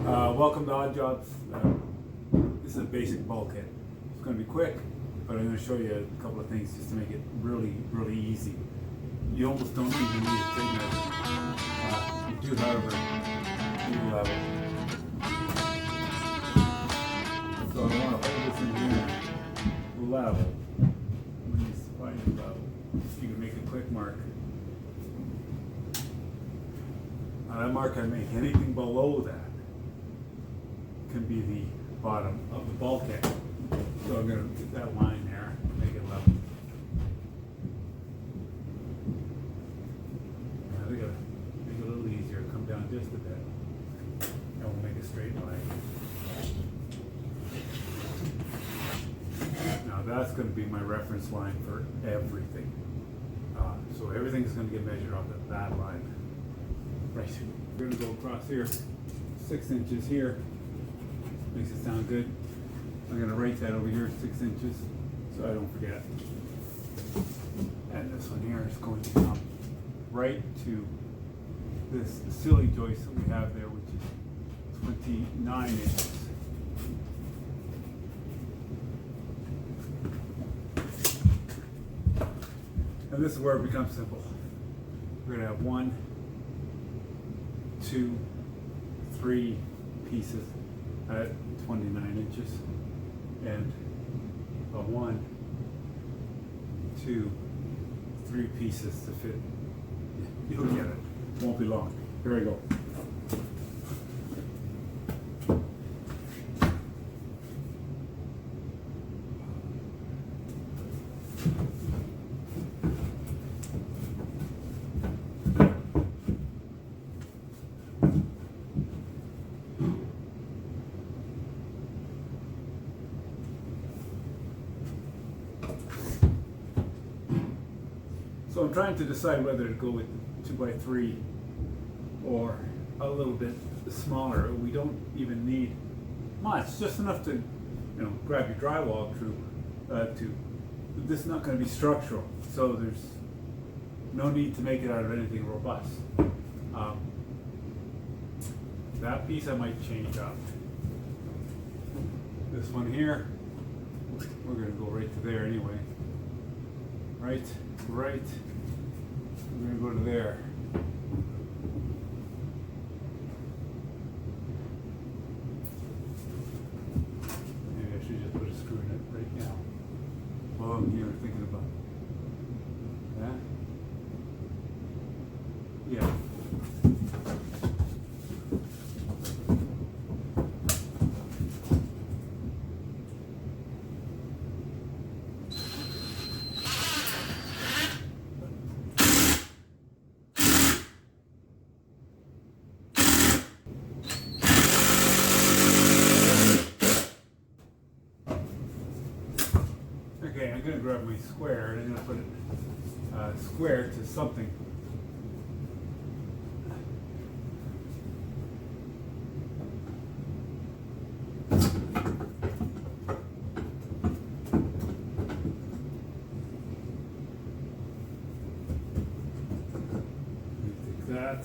Welcome to Odd Jobs. This is a basic bulkhead. It's going to be quick, but I'm going to show you a couple of things just to make it really, really easy. You almost don't even need a tape measure. You do, however, need level. So I want to hold this in here level. When you find it level, you can make a quick mark. That mark I make, anything below that can be the bottom of the bulkhead. So I'm going to get that line there, make it level. Now we got to make it a little easier, come down just a bit. And we'll make a straight line. Now that's going to be my reference line for everything. So everything's going to get measured off of that line. Right, we're going to go across here, 6 inches here. Makes it sound good. I'm going to write that over here, 6 inches, so I don't forget. And this one here is going to come right to this silly joist that we have there, which is 29 inches. And this is where it becomes simple. We're going to have 1, 2, 3 pieces at 29 inches, and a 1, 2, 3 pieces to fit. You'll get it. Won't be long. Here we go. So I'm trying to decide whether to go with 2x3 or a little bit smaller. We don't even need much, just enough to, grab your drywall to. This is not going to be structural, so there's no need to make it out of anything robust. That piece I might change up. This one here, we're going to go right to there anyway. Right. We're going to go to there. Maybe I should just put a screw in it right now. While I'm here thinking about that. Yeah. Okay, I'm going to grab my square and I'm going to put it square to something. Take that.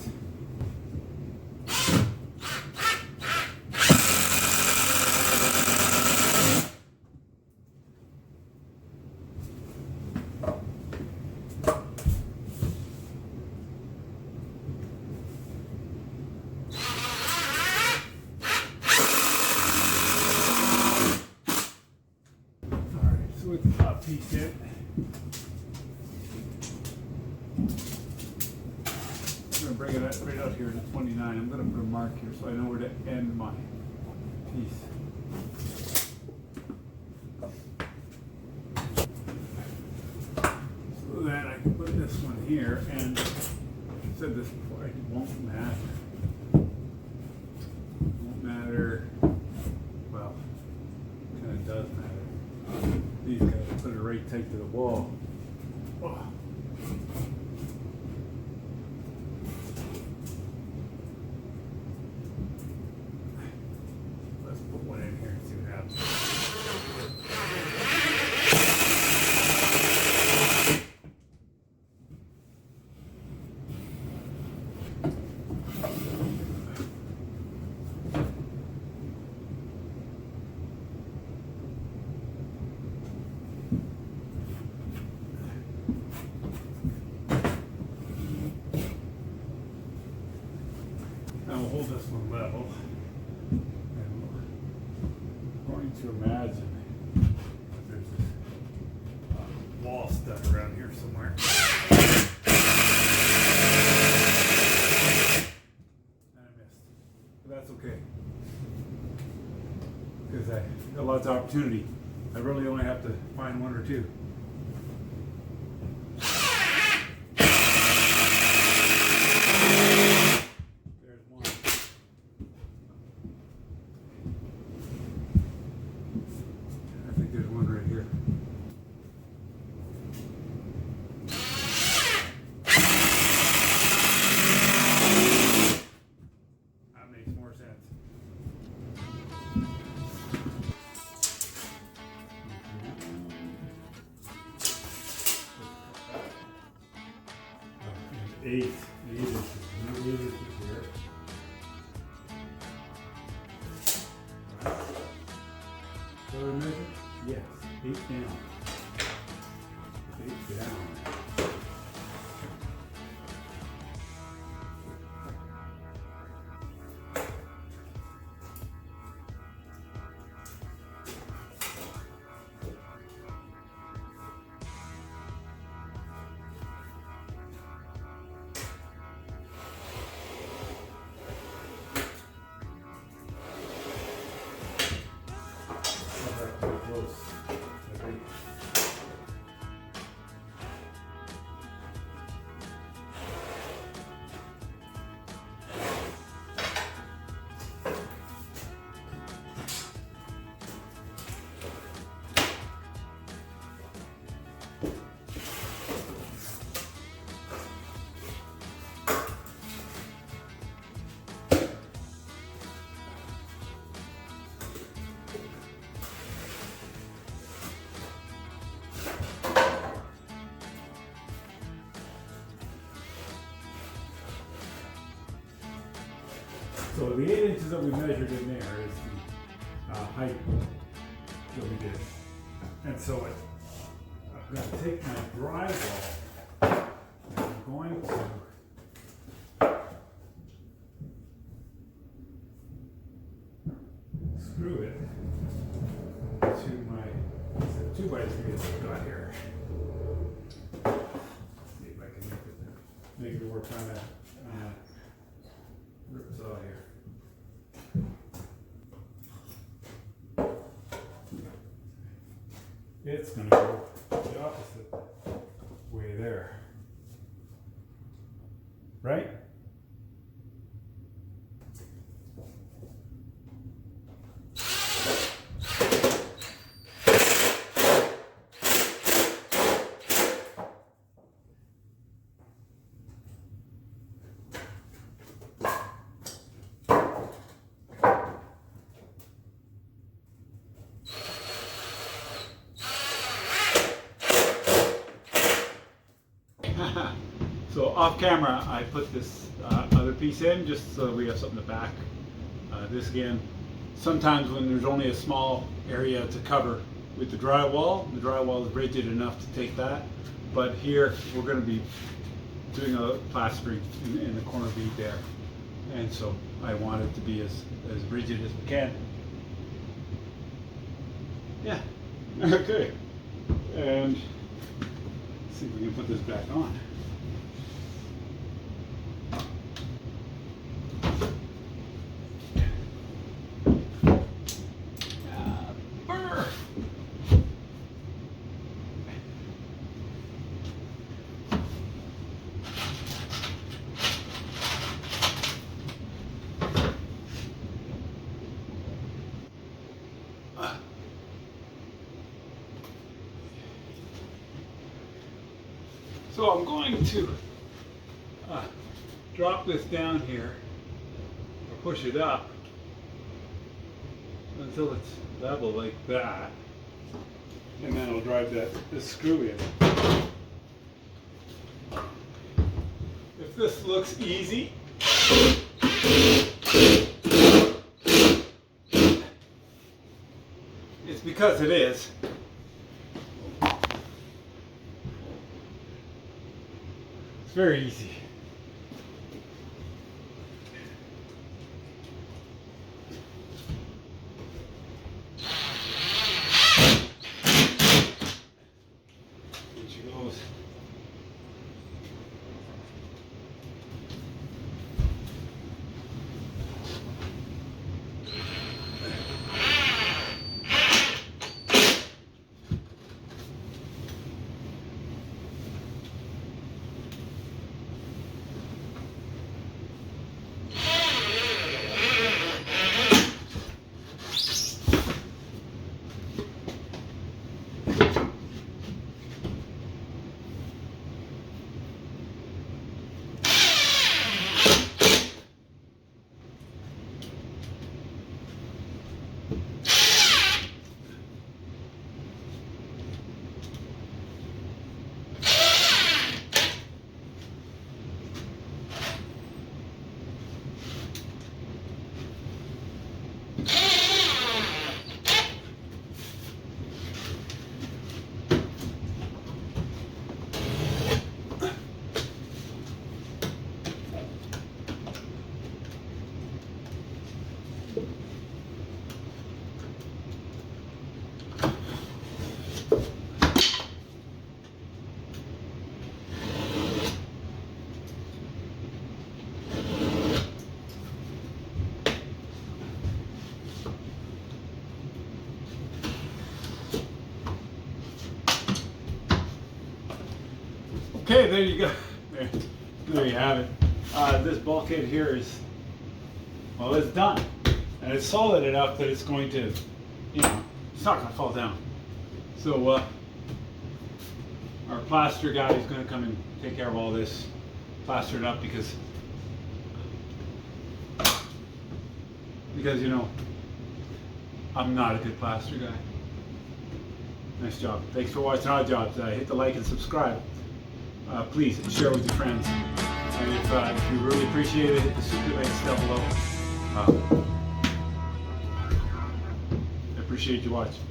With the top piece in. I'm going to bring it right out here to 29. I'm going to put a mark here so I know where to end my piece. So then I can put this one here, and I said this before, it won't matter. It won't matter. Well, it kind of does matter. These guys put it right tight to the wall. Oh. Let's put one in here and see what happens. Now we'll hold this one level. And we're going to imagine there's this wall stuck around here somewhere. And I missed. But that's okay. Because I got lots of opportunity. I really only have to find one or two. There's one. I think there's one right here. That makes more sense. Eight inches. No 8 inches here. Right. So I measure? Yes. 8 down. 8 down. Close. I think. So the 8 inches that we measured in there is the height that we did. And so I'm going to take my drywall and I'm going to screw it to my 2x3 that I've got here. See if I can make it work on that. Rip this out here. It's going to go the opposite way there. Right? So off camera, I put this other piece in just so we have something to back this again. Sometimes when there's only a small area to cover with the drywall is rigid enough to take that. But here we're going to be doing a plastering in the corner bead there. And so I want it to be as rigid as we can. Yeah, okay. And let's see if we can put this back on. So I'm going to drop this down here, or push it up until it's level like that, and then I'll drive this screw in. If this looks easy, it's because it is. Very easy. Okay, there you go. There you have it. This bulkhead here is, well, it's done. And it's solid enough that it's going to, you know, it's not going to fall down. So our plaster guy is going to come and take care of all this, plaster it up because you know, I'm not a good plaster guy. Nice job. Thanks for watching Odd Jobs. Hit the like and subscribe. Please share with your friends. And if you really appreciate it, hit the super links down below. I appreciate you watching.